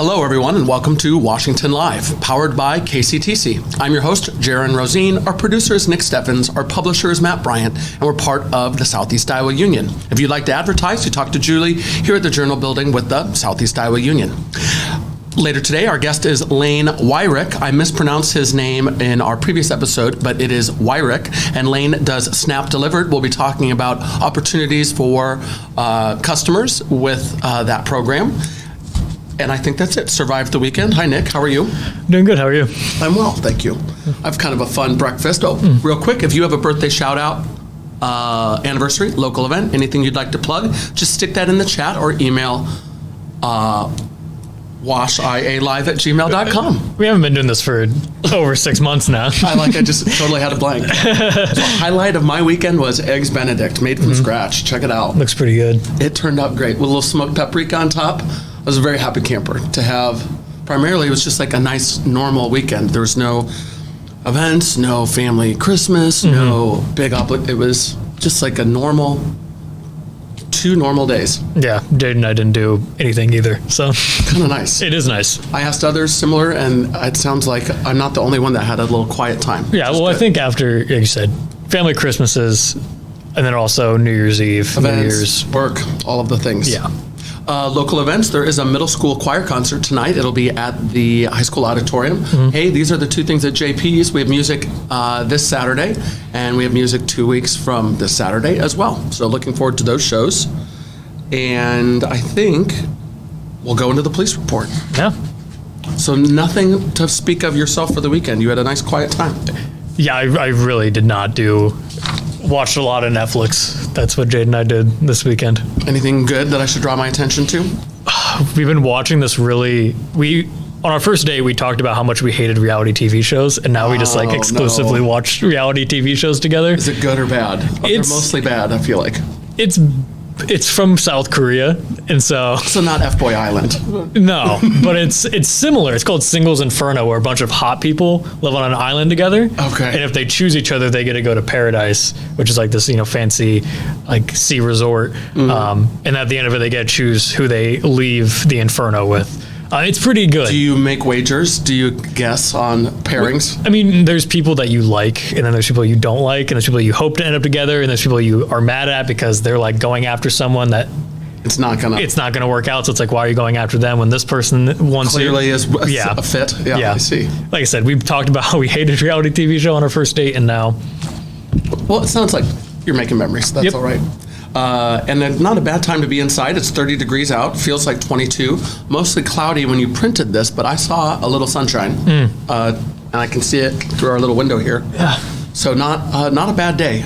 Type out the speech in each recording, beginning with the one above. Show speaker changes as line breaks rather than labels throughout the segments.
Hello, everyone, and welcome to Washington Live, powered by KCTC. I'm your host, Jaron Rosien. Our producer is Nick Steffens. Our publisher is Matt Bryant, and we're part of the Southeast Iowa Union. If you'd like to advertise, you talk to Julie here at the Journal Building with the Southeast Iowa Union. Later today, our guest is Lane Wyrick. I mispronounced his name in our previous episode, but it is Wyrick, and Lane does Snap Delivered. We'll be talking about opportunities for customers with that program. And I think that's it. Survived the weekend. Hi, Nick. How are you?
Doing good. How are you?
I'm well, thank you. I have kind of a fun breakfast. Real quick, if you have a birthday shout out, anniversary, local event, anything you'd like to plug, just stick that in the chat or email washialive@gmail.com.
We haven't been doing this for over 6 months now.
I just totally had a blank. So highlight of my weekend was Eggs Benedict, made from scratch. Check it out.
Looks pretty good.
It turned out great with a little smoked paprika on top. I was a very happy camper to have. Primarily, it was just like a nice, normal weekend. There was no events, no family Christmas, no big It was just like a normal, 2 normal days.
Yeah, Jade and I didn't do anything either, so.
Kind of nice.
It is nice.
I asked others similar, and it sounds like I'm not the only one that had a little quiet time.
Yeah, well, I think after, like you said, family Christmases, and then also New Year's Eve,
Events,
New Year's.
work, all of the things.
Yeah.
Local events, there is a middle school choir concert tonight. It'll be at the high school auditorium. Hey, these are the 2 things at JP's. We have music this Saturday, and we have music 2 weeks from this Saturday as well. So looking forward to those shows. And I think we'll go into the police report.
Yeah.
So nothing to speak of yourself for the weekend. You had a nice quiet time.
Yeah, I really did not watched a lot of Netflix. That's what Jade and I did this weekend.
Anything good that I should draw my attention to?
We've been watching this on our first day, we talked about how much we hated reality TV shows, and now we just exclusively watch reality TV shows together.
Is it good or bad? They're mostly bad, I feel like.
It's from South Korea, and so
not F-Boy Island.
No, but it's similar. It's called Singles Inferno, where a bunch of hot people live on an island together.
Okay.
And if they choose each other, they get to go to paradise, which is like this, fancy, like sea resort. And at the end of it, they get to choose who they leave the inferno with. It's pretty good.
Do you make wagers? Do you guess on pairings?
I mean, there's people that you like, and then there's people you don't like, and there's people you hope to end up together, and there's people you are mad at because they're like going after someone that it's not gonna work out. So it's like, why are you going after them when this person wants
clearly
you?
is a fit? Yeah, I see.
Like I said, we've talked about how we hated reality TV show on our first date, and now.
Well, it sounds like you're making memories. That's all right. And then not a bad time to be inside. It's 30 degrees out, feels like 22. Mostly cloudy when you printed this, but I saw a little sunshine. And I can see it through our little window here.
Yeah.
So not a bad day.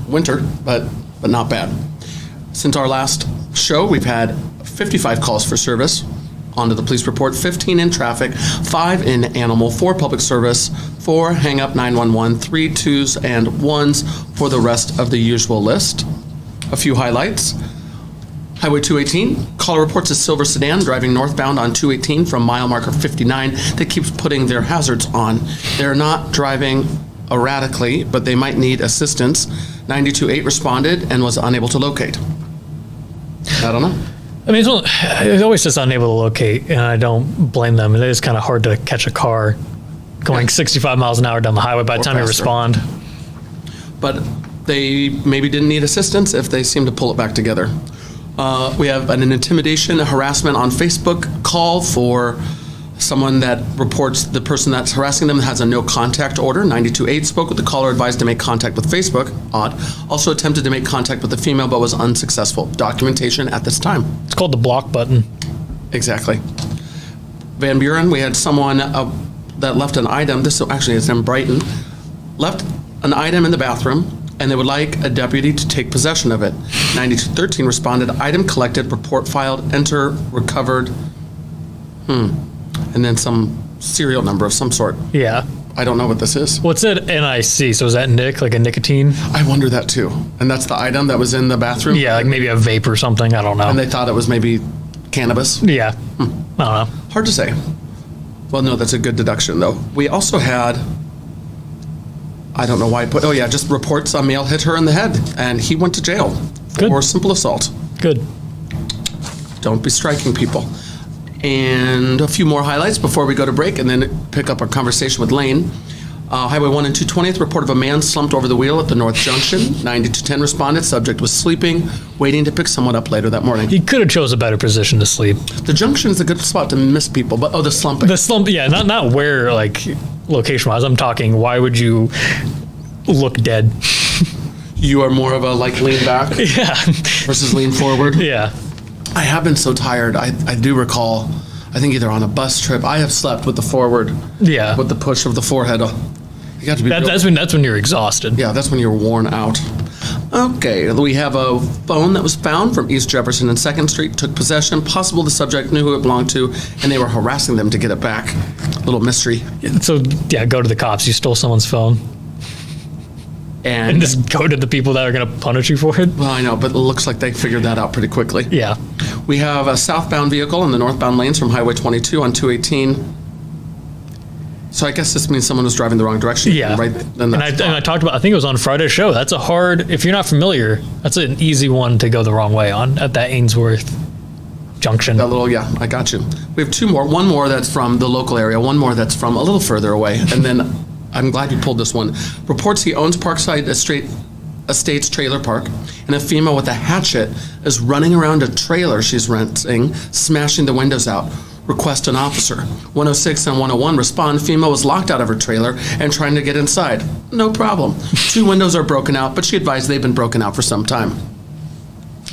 Winter, but not bad. Since our last show, we've had 55 calls for service. Onto the police report, 15 in traffic, 5 in animal, 4 public service, 4 hang up 911, 3 2s and 1s for the rest of the usual list. A few highlights. Highway 218, caller reports a silver sedan driving northbound on 218 from mile marker 59 that keeps putting their hazards on. They're not driving erratically, but they might need assistance. 928 responded and was unable to locate. I don't know.
I mean, it always says unable to locate, and I don't blame them. It is kind of hard to catch a car going 65 miles an hour down the highway by the time you respond.
But they maybe didn't need assistance if they seem to pull it back together. We have an intimidation, harassment on Facebook call for someone that reports the person that's harassing them has a no contact order. 928 spoke with the caller, advised to make contact with Facebook. Odd. Also attempted to make contact with the female but was unsuccessful. Documentation at this time.
It's called the block button.
Exactly. Van Buren, we had someone that left an item. This actually is in Brighton. Left an item in the bathroom, and they would like a deputy to take possession of it. 9213 responded, item collected, report filed, enter, recovered, and then some serial number of some sort.
Yeah.
I don't know what this is.
What's it NIC? So is that Nick, like a nicotine?
I wonder that too. And that's the item that was in the bathroom?
Yeah, like maybe a vape or something. I don't know.
And they thought it was maybe cannabis?
Yeah. I don't know.
Hard to say. Well, no, that's a good deduction, though. We also had, I don't know why I put, just reports a male hit her in the head, and he went to jail for simple assault.
Good.
Don't be striking people. And a few more highlights before we go to break and then pick up our conversation with Lane. Highway 1 and 220th, report of a man slumped over the wheel at the North Junction. 9-10 responded. Subject was sleeping, waiting to pick someone up later that morning.
He could have chose a better position to sleep.
The junction is a good spot to miss people, but the slumping.
The slump, yeah, not where, like, location-wise. I'm talking, why would you look dead?
You are more of a, like, lean back
Yeah.
versus lean forward?
Yeah.
I have been so tired. I do recall, I think either on a bus trip, I have slept with the forward.
Yeah.
With the push of the forehead. You got to be
that's when you're exhausted.
Yeah, that's when you're worn out. Okay, we have a phone that was found from East Jefferson and 2nd Street, took possession. Possible the subject knew who it belonged to, and they were harassing them to get it back. Little mystery.
So, yeah, go to the cops. You stole someone's phone. And just go to the people that are going to punish you for it.
Well, I know, but it looks like they figured that out pretty quickly.
Yeah.
We have a southbound vehicle in the northbound lanes from Highway 22 on 218. So I guess this means someone was driving the wrong direction.
Yeah.
Right.
And I talked about, I think it was on Friday's show. That's a hard, if you're not familiar, that's an easy one to go the wrong way on at that Ainsworth Junction.
That little, yeah, I got you. We have two more. One more that's from the local area. One more that's from a little further away. And then I'm glad you pulled this one. Reports he owns Parkside Estates Trailer Park, and a female with a hatchet is running around a trailer she's renting, smashing the windows out. Request an officer. 106 and 101 respond. Female was locked out of her trailer and trying to get inside. No problem. 2 windows are broken out, but she advised they've been broken out for some time.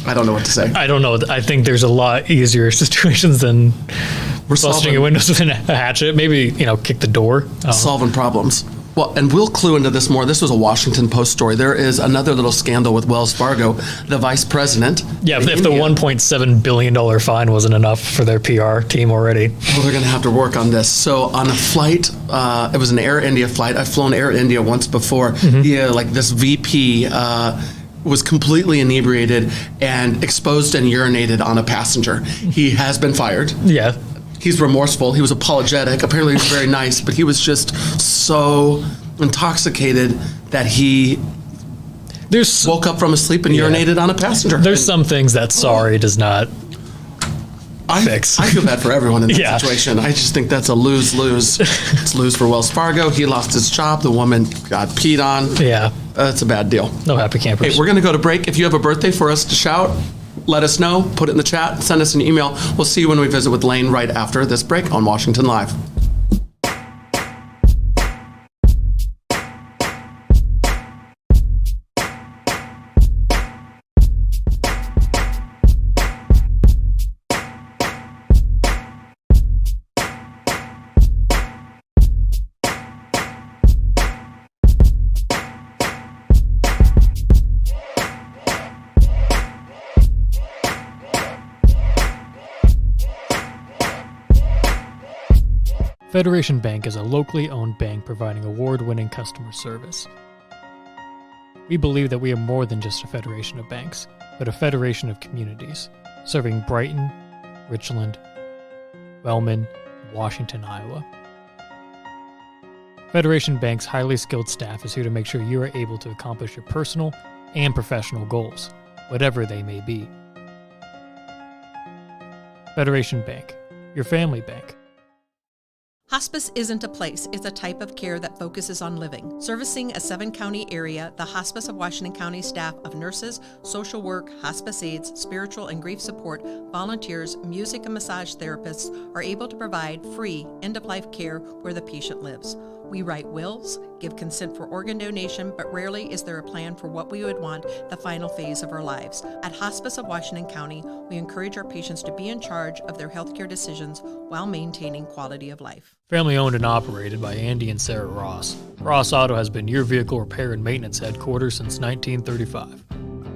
I don't know what to say.
I don't know. I think there's a lot easier situations than busting your windows with a hatchet. Maybe, kick the door.
Solving problems. Well, and we'll clue into this more. This was a Washington Post story. There is another little scandal with Wells Fargo. The vice president.
Yeah, if the $1.7 billion fine wasn't enough for their PR team already.
Well, they're going to have to work on this. So on a flight, it was an Air India flight. I've flown Air India once before. Mm-hmm. Yeah, like this VP was completely inebriated and exposed and urinated on a passenger. He has been fired.
Yeah.
He's remorseful. He was apologetic. Apparently, he was very nice, but he was just so intoxicated that he woke up from his sleep and urinated on a passenger.
There's some things that sorry does not fix.
I feel bad for everyone in that situation. I just think that's a lose-lose. It's lose for Wells Fargo. He lost his job. The woman got peed on.
Yeah.
It's a bad deal.
No happy campers.
Hey, we're going to go to break. If you have a birthday for us to shout, let us know. Put it in the chat. Send us an email. We'll see you when we visit with Lane right after this break on Washington Live.
Federation Bank is a locally owned bank providing award-winning customer service. We believe that we are more than just a federation of banks, but a federation of communities, serving Brighton, Richland, Wellman, and Washington, Iowa. Federation Bank's highly skilled staff is here to make sure you are able to accomplish your personal and professional goals, whatever they may be. Federation Bank, your family bank.
Hospice isn't a place, it's a type of care that focuses on living. Servicing a 7-county area, the Hospice of Washington County staff of nurses, social work, hospice aides, spiritual and grief support, volunteers, music and massage therapists are able to provide free end-of-life care where the patient lives. We write wills, give consent for organ donation, but rarely is there a plan for what we would want the final phase of our lives. At Hospice of Washington County, we encourage our patients to be in charge of their healthcare decisions while maintaining quality of life.
Family owned and operated by Andy and Sarah Ross. Ross Auto has been your vehicle repair and maintenance headquarters since 1935.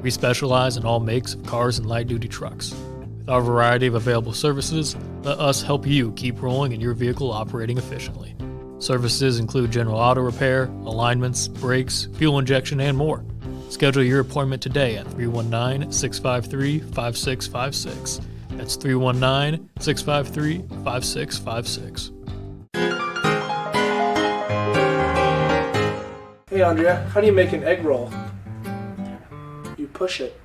We specialize in all makes of cars and light-duty trucks. With our variety of available services, let us help you keep rolling and your vehicle operating efficiently. Services include general auto repair, alignments, brakes, fuel injection, and more. Schedule your appointment today at 319-653-5656. That's 319-653-5656.
Hey Andrea, how do you make an egg roll? You push it.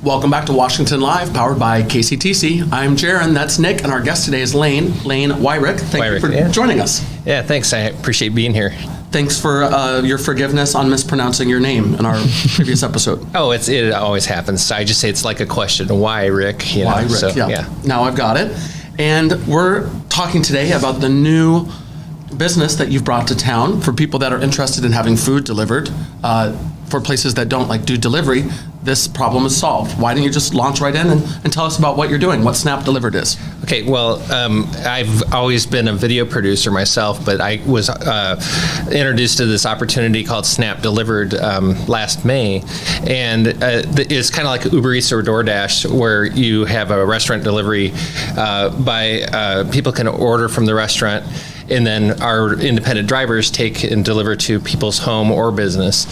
Welcome back to Washington Live, powered by KCTC. I'm Jaron, that's Nick, and our guest today is Lane Wyrick. Thank you for joining us.
Yeah, thanks. I appreciate being here.
Thanks for your forgiveness on mispronouncing your name in our previous episode.
Oh, it always happens. I just say it's like a question. Why, Rick?
Why, Rick?
So,
yeah. Now I've got it. And we're talking today about the new business that you've brought to town for people that are interested in having food delivered. For places that don't do delivery, this problem is solved. Why don't you just launch right in and tell us about what you're doing, what Snap Delivered is?
Okay, well, I've always been a video producer myself, but I was introduced to this opportunity called Snap Delivered last May, and it's kind of like Uber Eats or DoorDash, where you have a restaurant delivery by people can order from the restaurant, and then our independent drivers take and deliver to people's home or business.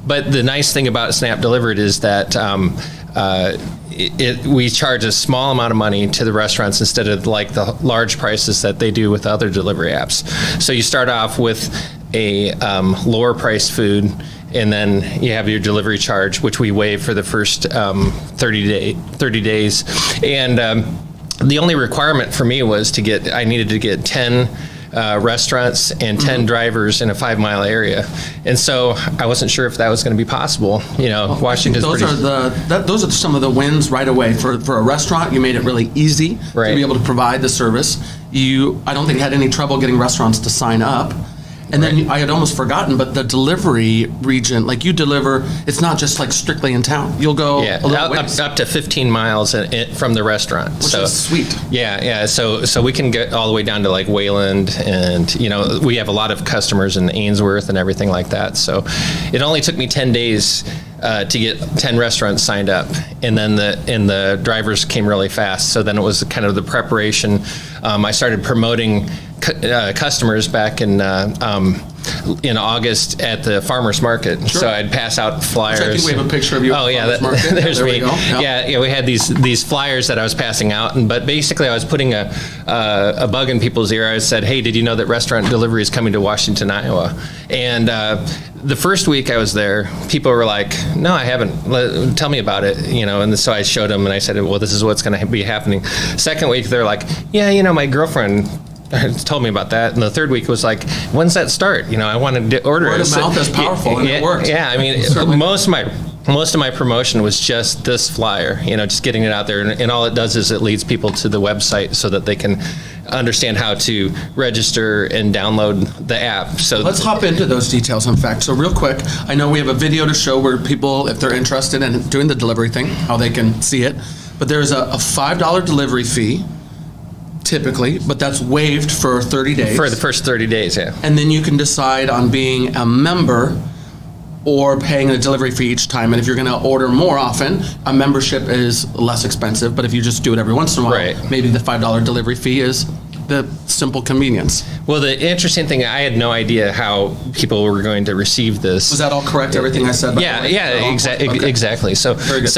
But the nice thing about Snap Delivered is that we charge a small amount of money to the restaurants instead of like the large prices that they do with other delivery apps. So you start off with a lower priced food, and then you have your delivery charge, which we waive for the first 30 days. And the only requirement for me was I needed to get 10 restaurants and 10 drivers in a 5-mile area. And so I wasn't sure if that was going to be possible. Washington's
those are some of the wins right away. For a restaurant, you made it really easy to be able to provide the service. I don't think had any trouble getting restaurants to sign up. And then I had almost forgotten, but the delivery region, you deliver, it's not just strictly in town. You'll go a little ways.
Up to 15 miles from the restaurant.
Which is sweet.
Yeah. So we can get all the way down to Wayland, and we have a lot of customers in Ainsworth and everything like that. So it only took me 10 days to get 10 restaurants signed up, and then the drivers came really fast. So then it was kind of the preparation. I started promoting customers back in August at the farmers market. Sure. So I'd pass out flyers.
Which I think we have a picture of you.
Oh yeah, there's
there
me.
We go.
Yep. Yeah. We had these flyers that I was passing out, but basically I was putting a bug in people's ear. I said, "Hey, did you know that restaurant delivery is coming to Washington, Iowa?" And the first week I was there, people were like, "No, I haven't. Tell me about it." And so I showed them, and I said, "Well, this is what's going to be happening." Second week, they're like, "Yeah, my girlfriend told me about that." And the third week was like, "When's that start? I wanted to order it."
Word of mouth is powerful, and it worked.
Yeah, I mean, most of my promotion was just this flyer, just getting it out there. And all it does is it leads people to the website so that they can understand how to register and download the app. So
let's hop into those details, in fact. So real quick, I know we have a video to show where people, if they're interested in doing the delivery thing, how they can see it. But there's a $5 delivery fee, typically, but that's waived for 30 days.
For the first 30 days, yeah.
And then you can decide on being a member or paying a delivery fee each time. And if you're going to order more often, a membership is less expensive. But if you just do it every once in a while, maybe the $5 delivery fee is the simple convenience.
Well, the interesting thing, I had no idea how people were going to receive this.
Was that all correct, everything I said?
Exactly. So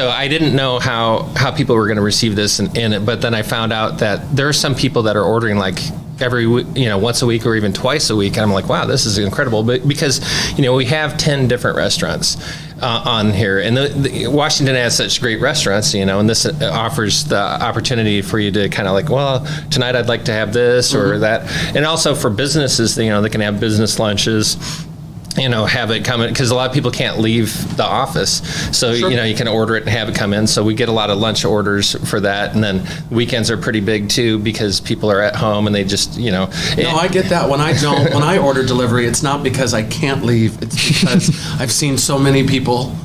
I didn't know how people were going to receive this, but then I found out that there are some people that are ordering every once a week or even twice a week, and I'm like, wow, this is incredible. But because we have 10 different restaurants on here, and Washington has such great restaurants, and this offers the opportunity for you to kind of well, tonight I'd like to have this or that, and also for businesses, they can have business lunches. Have it come in, because a lot of people can't leave the office. So,
sure.
You can order it and have it come in. So we get a lot of lunch orders for that. And then weekends are pretty big too, because people are at home and they just,
No, I get that. When I order delivery, it's not because I can't leave. It's because I've seen so many people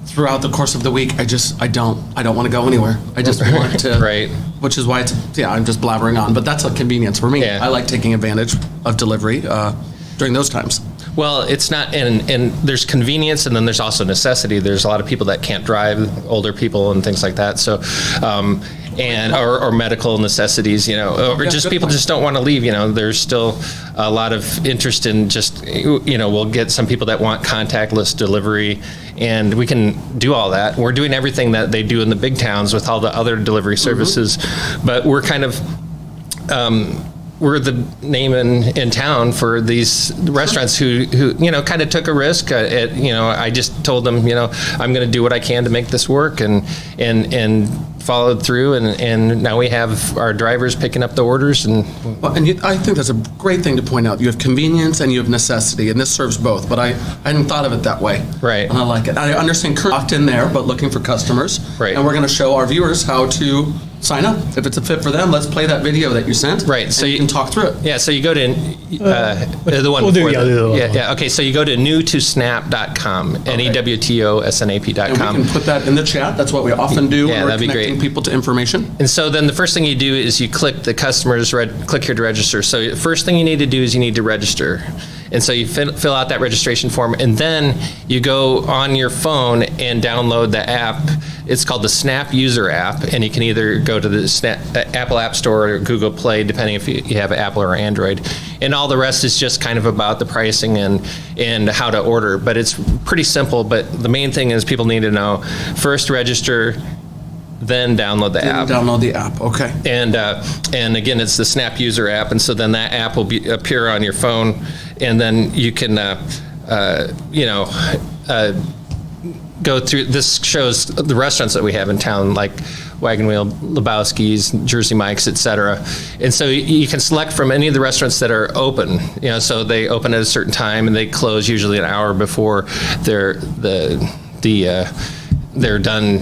throughout the course of the week. I don't want to go anywhere. I just want to.
Right.
Which is why I'm just blabbering on. But that's a convenience for me.
Yeah.
I like taking advantage of delivery during those times.
Well, it's not, and there's convenience, and then there's also necessity. There's a lot of people that can't drive, older people and things like that. So, or medical necessities, or just people just don't want to leave. There's still a lot of interest in just, we'll get some people that want contactless delivery, and we can do all that. We're doing everything that they do in the big towns with all the other delivery services, but we're kind of we're the name in town for these restaurants who kind of took a risk. I just told them, I'm going to do what I can to make this work, and followed through, and now we have our drivers picking up the orders.
I think that's a great thing to point out. You have convenience and you have necessity, and this serves both, but I hadn't thought of it that way.
Right.
And I like it. I understand Kurt locked in there, but looking for customers.
Right.
And we're going to show our viewers how to sign up. If it's a fit for them, let's play that video that you sent.
Right. So
you can talk through it.
Yeah. So you go to the one
we'll
before.
Yeah.
Okay. So you go to newtosnap.com, newtosnap.com.
And we can put that in the chat. That's what we often do when we're
that'd be
connecting
great.
people to information.
And so then the first thing you do is you click the customer's click here to register. So the first thing you need to do is you need to register. And so you fill out that registration form, and then you go on your phone and download the app. It's called the Snap User app, and you can either go to the Apple App Store or Google Play, depending if you have Apple or Android. And all the rest is just kind of about the pricing and how to order. But it's pretty simple, but the main thing is people need to know, first register, then download the app.
Download the app, okay.
And again, it's the Snap User app, and so then that app will appear on your phone, and then you can, go through. This shows the restaurants that we have in town, like Wagon Wheel, Lebowski's, Jersey Mike's, etc. And so you can select from any of the restaurants that are open. So they open at a certain time, and they close usually an hour before they're done,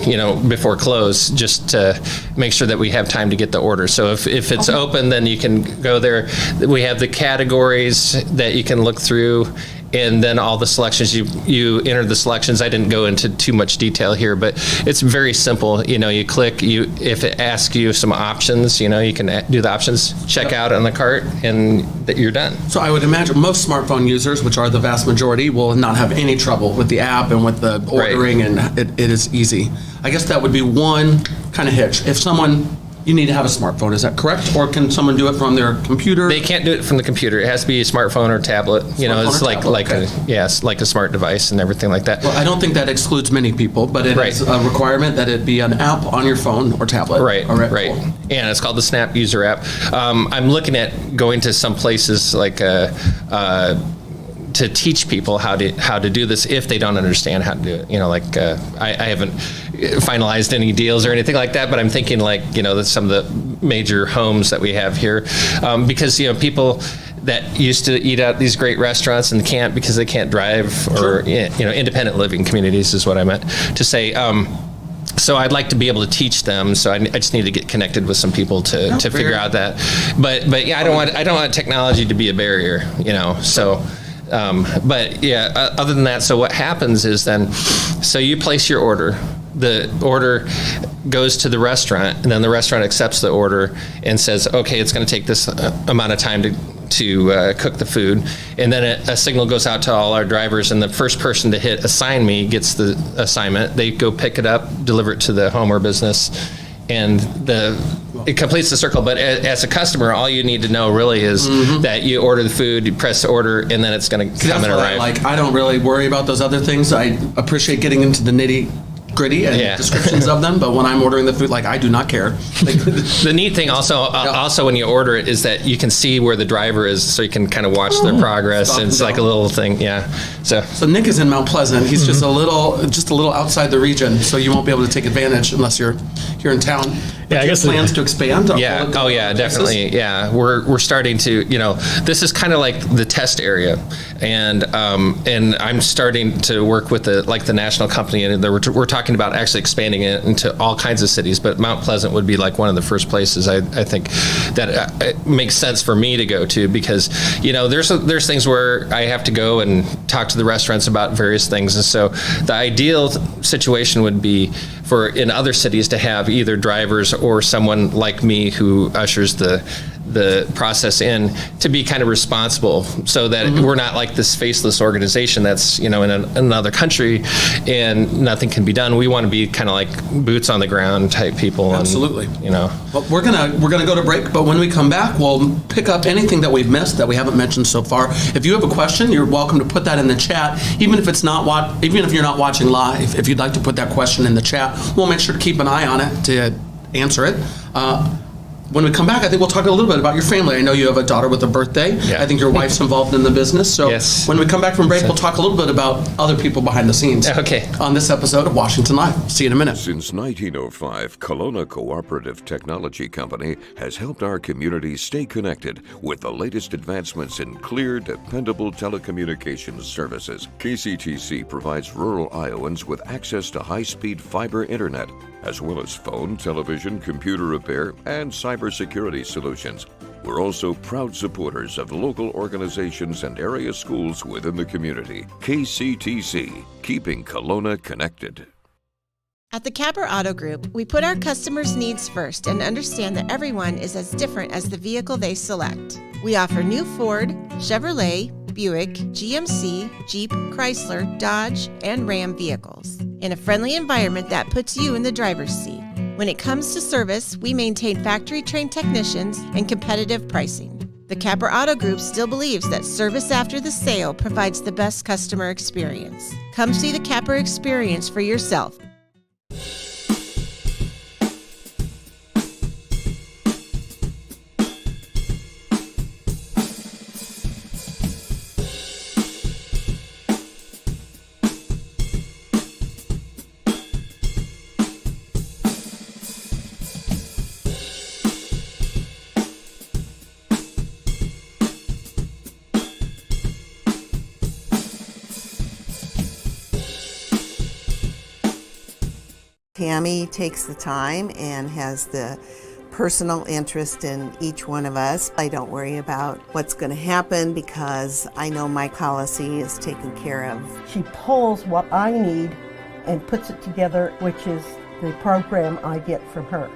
before close, just to make sure that we have time to get the order. So if it's open, then you can go there. We have the categories that you can look through, and then all the selections, you enter the selections. I didn't go into too much detail here, but it's very simple. You click, if it asks you some options, you can do the options, check out on the cart, and that you're done.
So I would imagine most smartphone users, which are the vast majority, will not have any trouble with the app and with the ordering, and it is easy. I guess that would be one kind of hitch. If you need to have a smartphone, is that correct? Or can someone do it from their computer?
They can't do it from the computer. It has to be a smartphone or tablet. It's like a smart device and everything like that.
Well, I don't think that excludes many people, but it is a requirement that it be an app on your phone or tablet.
Right.
All right.
Cool. And it's called the Snap User app. I'm looking at going to some places like to teach people how to do this if they don't understand how to do it. I haven't finalized any deals or anything like that, but I'm thinking that some of the major homes that we have here, because people that used to eat at these great restaurants and can't because they can't drive, or independent living communities is what I meant to say. So I'd like to be able to teach them. So I just need to get connected with some people to figure out that. But yeah, I don't want technology to be a barrier. So. But yeah, other than that, so what happens is then, so you place your order. The order goes to the restaurant, and then the restaurant accepts the order and says, okay, it's going to take this amount of time to cook the food. And then a signal goes out to all our drivers, and the first person to hit assign me gets the assignment. They go pick it up, deliver it to the home or business, and it completes the circle. But as a customer, all you need to know really is that you order the food, you press order, and then it's going to come and arrive.
I don't really worry about those other things. I appreciate getting into the nitty-gritty and descriptions of them, but when I'm ordering the food, I do not care.
The neat thing also when you order it is that you can see where the driver is, so you can kind of watch their progress. And it's like a little thing, So
Nick is in Mount Pleasant. He's just a little outside the region, so you won't be able to take advantage unless you're here in town.
I guess
plans to expand.
Yeah. Oh yeah, definitely. Yeah, we're starting to. This is kind of like the test area, and I'm starting to work with the national company, and we're talking about actually expanding it into all kinds of cities. But Mount Pleasant would be like one of the first places I think that it makes sense for me to go to, because there's things where I have to go and talk to the restaurants about various things, and so the ideal situation would be for in other cities to have either drivers or someone like me who ushers the process in, to be kind of responsible, so that we're not like this faceless organization that's in another country and nothing can be done. We want to be kind of like boots on the ground type people.
Absolutely.
Well,
we're gonna go to break, but when we come back, we'll pick up anything that we've missed that we haven't mentioned so far. If you have a question, you're welcome to put that in the chat. Even if you're not watching live, if you'd like to put that question in the chat, we'll make sure to keep an eye on it to answer it. when we come back, I think we'll talk a little bit about your family. I know you have a daughter with a birthday.
Yeah.
I think your wife's involved in the business. So
Yes.
when we come back from break, we'll talk a little bit about other people behind the scenes.
Okay.
On this episode of Washington Live. See you in a minute.
Since 1905, Kelowna Cooperative Technology Company has helped our community stay connected with the latest advancements in clear, dependable telecommunications services. KCTC provides rural Iowans with access to high-speed fiber internet, as well as phone, television, computer repair, and cybersecurity solutions. We're also proud supporters of local organizations and area schools within the community. KCTC, keeping Kelowna connected.
At the Capper Auto Group, we put our customers' needs first and understand that everyone is as different as the vehicle they select. We offer new Ford, Chevrolet, Buick, GMC, Jeep, Chrysler, Dodge, and Ram vehicles in a friendly environment that puts you in the driver's seat. When it comes to service, we maintain factory-trained technicians and competitive pricing. The Capper Auto Group still believes that service after the sale provides the best customer experience. Come see the Capper experience for yourself.
Tammy takes the time and has the personal interest in each one of us. I don't worry about what's going to happen because I know my policy is taken care of.
She pulls what I need and puts it together, which is the program I get from her.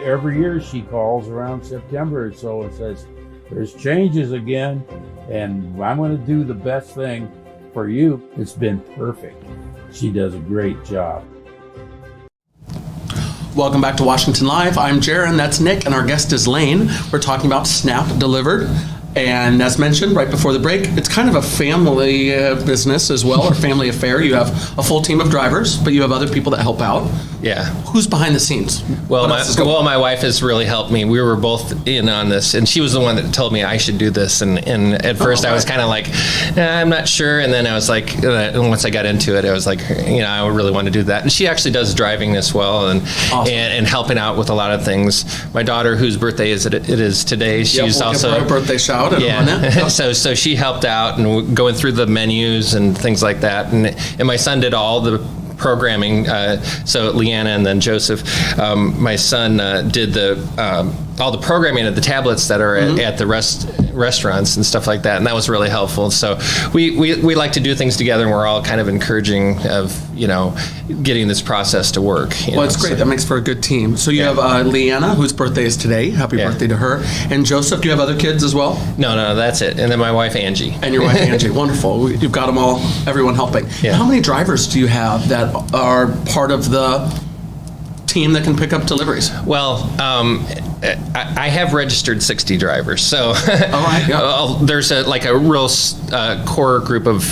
Every year she calls around September or so and says, there's changes again, and I'm going to do the best thing for you. It's been perfect. She does a great job.
Welcome back to Washington Live. I'm Jaron, that's Nick, and our guest is Lane. We're talking about SNAP Delivered. And as mentioned right before the break, it's kind of a family business as well, or family affair. You have a full team of drivers, but you have other people that help out.
Yeah.
Who's behind the scenes?
Well, my wife has really helped me. We were both in on this, and she was the one that told me I should do this. And at first I was kind of like, I'm not sure. And then I was like, once I got into it, I was like, I really want to do that. And she actually does driving as well, and
awesome.
and helping out with a lot of things. My daughter, whose birthday it is today, she's
we'll
also
give her a birthday shout.
Yeah. So she helped out and going through the menus and things like that. And my son did all the programming. So Leanna and then Joseph, my son did all the programming of the tablets that are at the restaurants and stuff like that. And that was really helpful. So we like to do things together, and we're all kind of encouraging of, getting this process to work.
Well, it's great. That makes for a good team. So you have Leanna, whose birthday is today. Happy birthday to her. And Joseph, do you have other kids as well?
No, that's it. And then my wife, Angie.
And your wife, Angie. Wonderful. You've got them all, everyone helping.
Yeah.
How many drivers do you have that are part of the team that can pick up deliveries?
Well, I have registered 60 drivers, so
all right, yeah.
There's a real core group of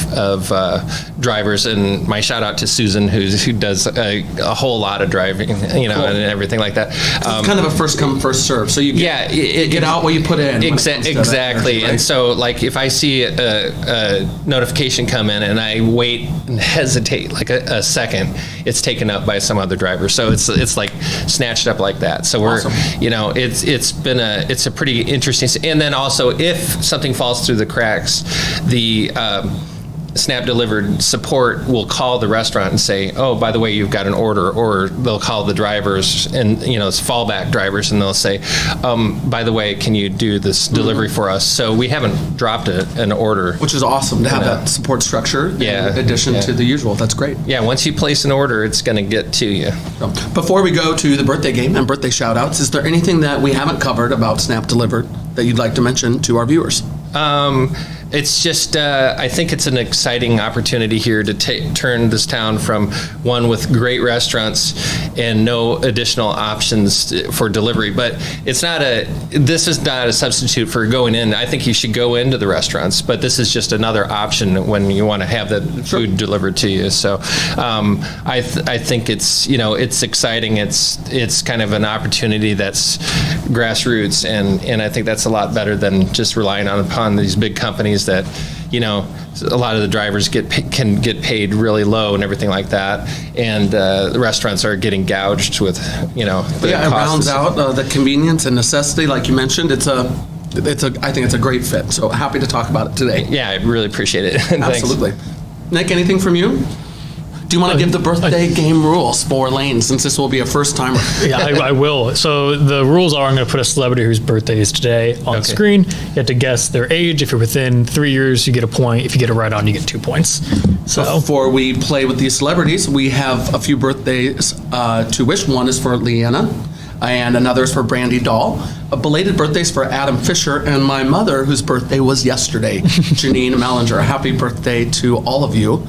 drivers, and my shout out to Susan, who does a whole lot of driving, cool. And everything like that.
It's kind of a first come first serve. So you get out what you put in.
Exactly, right? And so if I see a notification come in and I wait and hesitate like a second, it's taken up by some other driver. So it's like snatched up like that. So we're awesome. It's a pretty interesting. And then also, if something falls through the cracks, the SNAP Delivered support will call the restaurant and say, oh, by the way, you've got an order, or they'll call the drivers and, it's fallback drivers, and they'll say, by the way, can you do this delivery for us? So we haven't dropped an order.
Which is awesome to have that support structure in addition to the usual. That's great.
Yeah, once you place an order, it's going to get to you.
So, before we go to the birthday game and birthday shout outs, is there anything that we haven't covered about SNAP Delivered that you'd like to mention to our viewers?
It's just, I think it's an exciting opportunity here to turn this town from one with great restaurants and no additional options for delivery. But this is not a substitute for going in. I think you should go into the restaurants, but this is just another option when you want to have the food delivered to you. So I think it's, it's exciting. It's kind of an opportunity that's grassroots, and I think that's a lot better than just relying upon these big companies that, a lot of the drivers can get paid really low and everything like that, and the restaurants are getting gouged with, the
it rounds out the convenience and necessity, like you mentioned. I think it's a great fit. So happy to talk about it today.
Yeah, I really appreciate it.
Absolutely. Nick, anything from you? Do you want to give the birthday game rules for Lane, since this will be a first timer?
Yeah, I will. So the rules are, I'm going to put a celebrity whose birthday is today on the screen. You have to guess their age. If you're within 3 years, you get a point. If you get it right on, you get 2 points. So
before we play with these celebrities, we have a few birthdays to wish. One is for Leanna, and another is for Brandy Dahl. A belated birthdays for Adam Fisher and my mother, whose birthday was yesterday, Janine Mellinger. Happy birthday to all of you.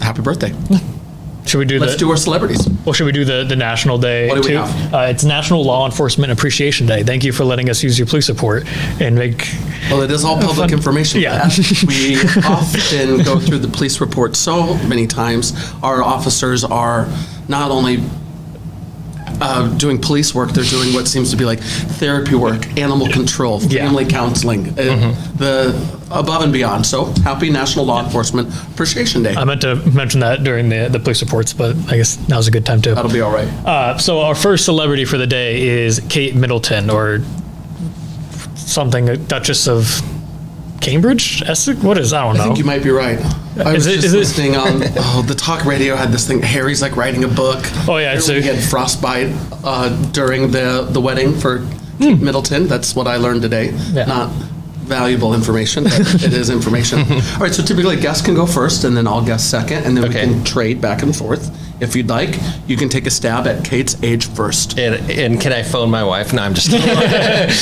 Happy birthday.
Should we do
Let's do our celebrities.
Well, should we do the National Day
What do we
too?
have?
It's National Law Enforcement Appreciation Day. Thank you for letting us use your police report and make.
Well, it is all public information.
Yeah.
We often go through the police report so many times. Our officers are not only doing police work, they're doing what seems to be like therapy work, animal control, family counseling, the above and beyond. So happy National Law Enforcement Appreciation Day.
I meant to mention that during the police reports, but I guess now's a good time too.
That'll be all right.
So our first celebrity for the day is Kate Middleton, or something, Duchess of Cambridge, Essex. What is? I don't know.
I think you might be right. I was just listening on the talk radio had this thing. Harry's like writing a book.
Oh yeah, so
he had frostbite during the wedding for Kate Middleton. That's what I learned today.
Yeah.
Not valuable information, but it is information. All right, so typically guests can go first, and then I'll guess second, and then we can trade back and forth. If you'd like, you can take a stab at Kate's age first.
And can I phone my wife? No, I'm just kidding.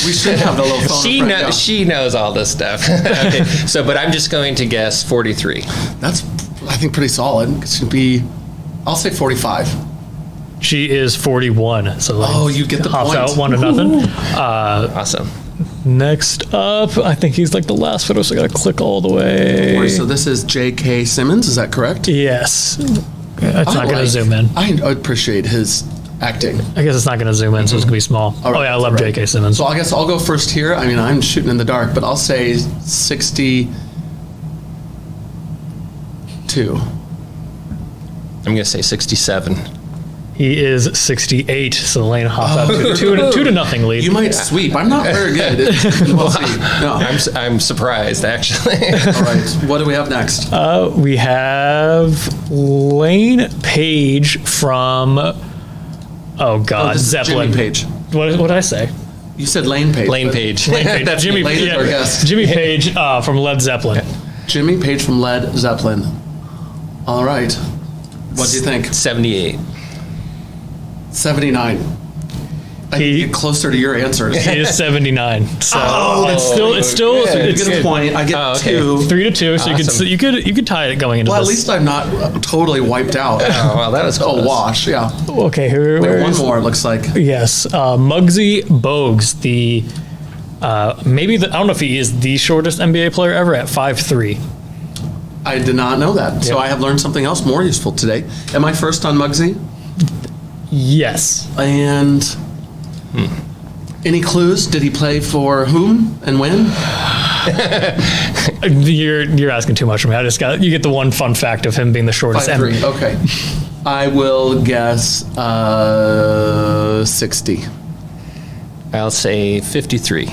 We should have the little phone.
She knows all this stuff. Okay, but I'm just going to guess 43.
That's, I think, pretty solid. It should be, I'll say 45.
She is 41. So
you get the
hops
point.
out 1-0.
Awesome.
Next up, I think he's like the last photo, so I gotta click all the way.
So this is J.K. Simmons, is that correct?
Yes. It's not gonna zoom in.
I appreciate his acting.
I guess it's not gonna zoom in, so it's gonna be small. Right, oh yeah, I love J.K. Simmons.
So I guess I'll go first here. I mean, I'm shooting in the dark, but I'll say 62.
I'm gonna say 67.
He is 68, so Lane hops out to 2-0 lead.
You might sweep. I'm not very good. We'll see. No.
I'm surprised, actually.
All right. What do we have next?
We have Lane Page from, Zeppelin.
Jimmy Page.
What did I say?
You said Lane Page.
Lane Page.
That's
Jimmy Page. Our guest.
Jimmy Page from Led Zeppelin.
Jimmy Page from Led Zeppelin. All right. What do you think?
78.
79. I can get closer to your answers.
He is 79. So it's still
you get a point. I get 2.
3-2. So
Awesome.
you could tie it going into
Well,
this.
at least I'm not totally wiped out.
Oh, well, that was
a wash. Yeah.
Okay, here.
One more. It looks like.
Yes, Muggsy Bogues, the maybe I don't know if he is the shortest NBA player ever at 5'3".
I did not know that. So I have learned something else more useful today. Am I first on Muggsy?
Yes.
And any clues? Did he play for whom and when?
You're asking too much from me. You get the one fun fact of him being the shortest.
5'3". Okay. I will guess 60.
I'll say 53.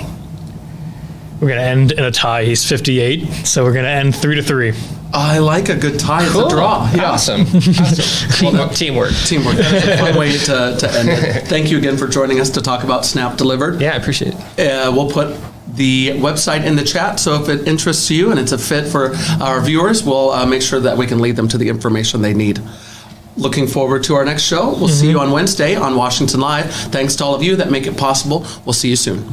We're gonna end in a tie. He's 58, so we're gonna end 3-3.
I like a good tie. It's a draw. Yeah.
Awesome. Teamwork.
Teamwork. That's a fun way to end it. Thank you again for joining us to talk about Snap Delivered.
Yeah, I appreciate it.
We'll put the website in the chat, so if it interests you and it's a fit for our viewers, we'll make sure that we can lead them to the information they need. Looking forward to our next show. We'll see you on Wednesday on Washington Live. Thanks to all of you that make it possible. We'll see you soon.